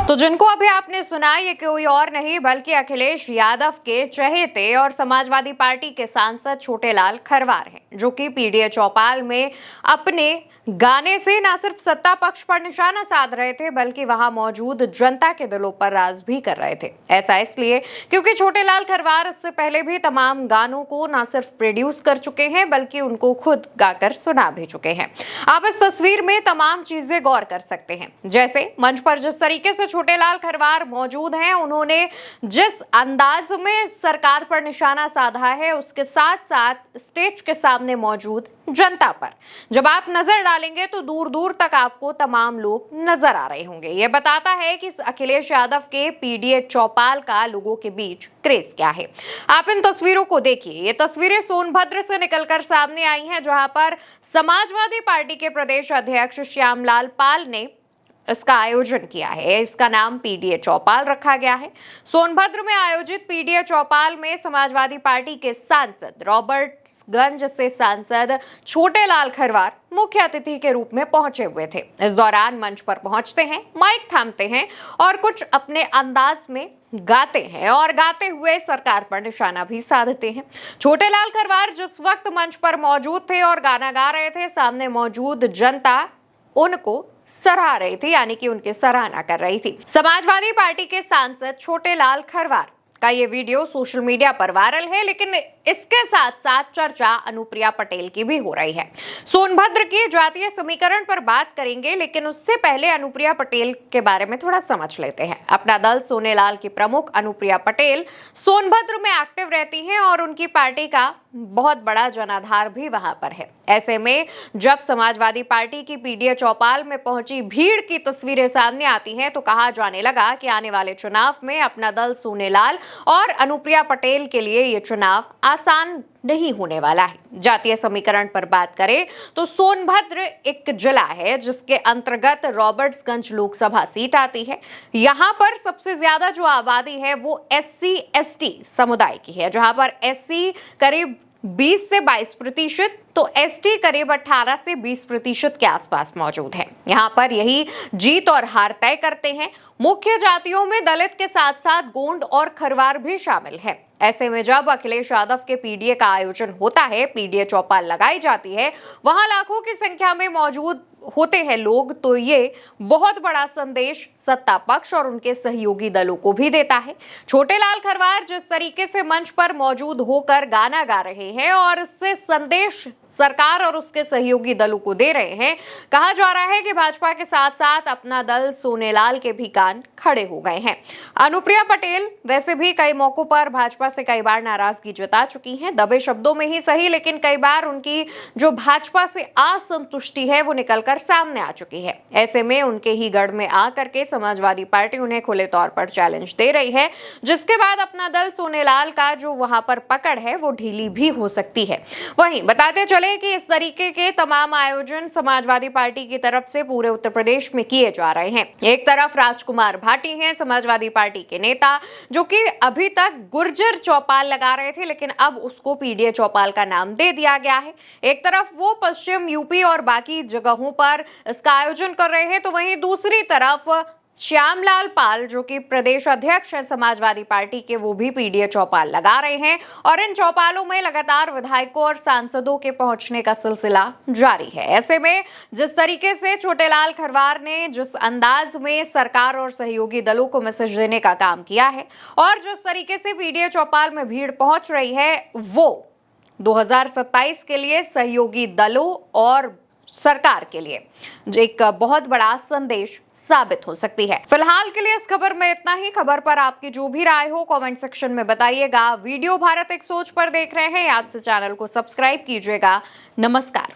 तो जिनको अभी आपने सुना, ये कोई और नहीं बल्कि अखिलेश यादव के चहेते और समाजवादी पार्टी के सांसद छोटेलाल खरवार हैं, जो कि पीडीए चौपाल में अपने गाने से न सिर्फ सत्ता पक्ष पर निशाना साध रहे थे बल्कि वहां मौजूद जनता के दिलों पर राज भी कर रहे थे। ऐसा इसलिए क्योंकि छोटेलाल खरवार इससे पहले भी तमाम गानों को न सिर्फ प्रोड्यूस कर चुके हैं बल्कि उनको खुद गाकर सुना भी चुके हैं। आप इस तस्वीर में तमाम चीजें गौर कर सकते हैं, जैसे मंच पर जिस तरीके से छोटेलाल खरवार मौजूद हैं, उन्होंने जिस अंदाज में सरकार पर निशाना साधा है, उसके साथ साथ स्टेज के सामने मौजूद जनता पर जब आप नजर डालेंगे तो दूर दूर तक आपको तमाम लोग नजर आ रहे होंगे। यह बताता है कि अखिलेश यादव के पीडीए चौपाल का लोगों के बीच क्रेज क्या है। आप इन तस्वीरों को देखिए। ये तस्वीरें सोनभद्र से निकलकर सामने आई हैं, जहां पर समाजवादी पार्टी के प्रदेश अध्यक्ष श्यामलाल पाल ने इसका आयोजन किया है। इसका नाम पीडीए चौपाल रखा गया है। सोनभद्र में आयोजित पीडीए चौपाल में समाजवादी पार्टी के सांसद रॉबर्ट्सगंज से सांसद छोटेलाल खरवार मुख्य अतिथि के रूप में पहुंचे हुए थे। इस दौरान मंच पर पहुंचते हैं, माइक थामते हैं और कुछ अपने अंदाज में गाते हैं और गाते हुए सरकार पर निशाना भी साधते हैं। छोटेलाल खरवार जिस वक्त मंच पर मौजूद थे और गाना गा रहे थे, सामने मौजूद जनता उनको सराह रही थी, यानी कि उनकी सराहना कर रही थी। समाजवादी पार्टी के सांसद छोटेलाल खरवार का ये वीडियो सोशल मीडिया पर वायरल है, लेकिन इसके साथ साथ चर्चा अनुप्रिया पटेल की भी हो रही है। सोनभद्र के जातीय समीकरण पर बात करेंगे, लेकिन उससे पहले अनुप्रिया पटेल के बारे में थोड़ा समझ लेते हैं। अपना दल सोनेलाल की प्रमुख अनुप्रिया पटेल सोनभद्र में एक्टिव रहती हैं और उनकी पार्टी का बहुत बड़ा जनाधार भी वहां पर है। ऐसे में जब समाजवादी पार्टी की पीडीए चौपाल में पहुंची भीड़ की तस्वीरें सामने आती हैं, तो कहा जाने लगा कि आने वाले चुनाव में अपना दल सोनेलाल और अनुप्रिया पटेल के लिए ये चुनाव आसान नहीं होने वाला है। जातीय समीकरण पर बात करें तो सोनभद्र एक जिला है जिसके अंतर्गत रॉबर्ट्सगंज लोकसभा सीट आती है। यहाँ पर सबसे ज्यादा जो आबादी है वो SC/ST समुदाय की है, जहां पर SC करीब 20 से 22%, तो ST करीब 18 से 20% के आसपास मौजूद है। यहाँ पर यही जीत और हार तय करते हैं। मुख्य जातियों में दलित के साथ साथ गोंड और खरवार भी शामिल है। ऐसे में जब अखिलेश यादव के पीडीए का आयोजन होता है, पीडीए चौपाल लगाई जाती है, वहां लाखों की संख्या में मौजूद होते हैं लोग, तो ये बहुत बड़ा संदेश सत्ता पक्ष और उनके सहयोगी दलों को भी देता है। छोटेलाल खरवार जिस तरीके से मंच पर मौजूद होकर गाना गा रहे हैं और इससे संदेश सरकार और उसके सहयोगी दलों को दे रहे हैं, कहा जा रहा है कि भाजपा के साथ साथ अपना दल सोनेलाल के भी कान खड़े हो गए हैं। अनुप्रिया पटेल वैसे भी कई मौकों पर भाजपा से कई बार नाराजगी जता चुकी हैं, दबे शब्दों में ही सही, लेकिन कई बार उनकी जो भाजपा से असंतुष्टि है वो निकलकर सामने आ चुकी है। ऐसे में उनके ही गढ़ में आकर के समाजवादी पार्टी उन्हें खुले तौर पर चैलेंज दे रही है, जिसके बाद अपना दल सोनेलाल का जो वहां पर पकड़ है वो ढीली भी हो सकती है। वहीं बताते चले कि इस तरीके के तमाम आयोजन समाजवादी पार्टी की तरफ से पूरे उत्तर प्रदेश में किए जा रहे हैं। एक तरफ राजकुमार भाटी हैं, समाजवादी पार्टी के नेता, जो कि अभी तक गुर्जर चौपाल लगा रहे थे, लेकिन अब उसको पीडीए चौपाल का नाम दे दिया गया है। एक तरफ वो पश्चिम यूपी और बाकी जगहों पर इसका आयोजन कर रहे हैं, तो वहीं दूसरी तरफ श्यामलाल पाल, जो कि प्रदेश अध्यक्ष है समाजवादी पार्टी के, वो भी पीडीए चौपाल लगा रहे हैं और इन चौपालों में लगातार विधायकों और सांसदों के पहुंचने का सिलसिला जारी है। ऐसे में जिस तरीके से छोटेलाल खरवार ने जिस अंदाज में सरकार और सहयोगी दलों को मैसेज देने का काम किया है और जिस तरीके से पीडीए चौपाल में भीड़ पहुंच रही है, वो 2027 के लिए सहयोगी दलों और सरकार के लिए एक बहुत बड़ा संदेश साबित हो सकती है। फिलहाल के लिए इस खबर में इतना ही। खबर पर आपकी जो भी राय हो कमेंट सेक्शन में बताइएगा। वीडियो भारत एक सोच पर देख रहे हैं, याद से चैनल को सब्सक्राइब कीजिएगा। नमस्कार।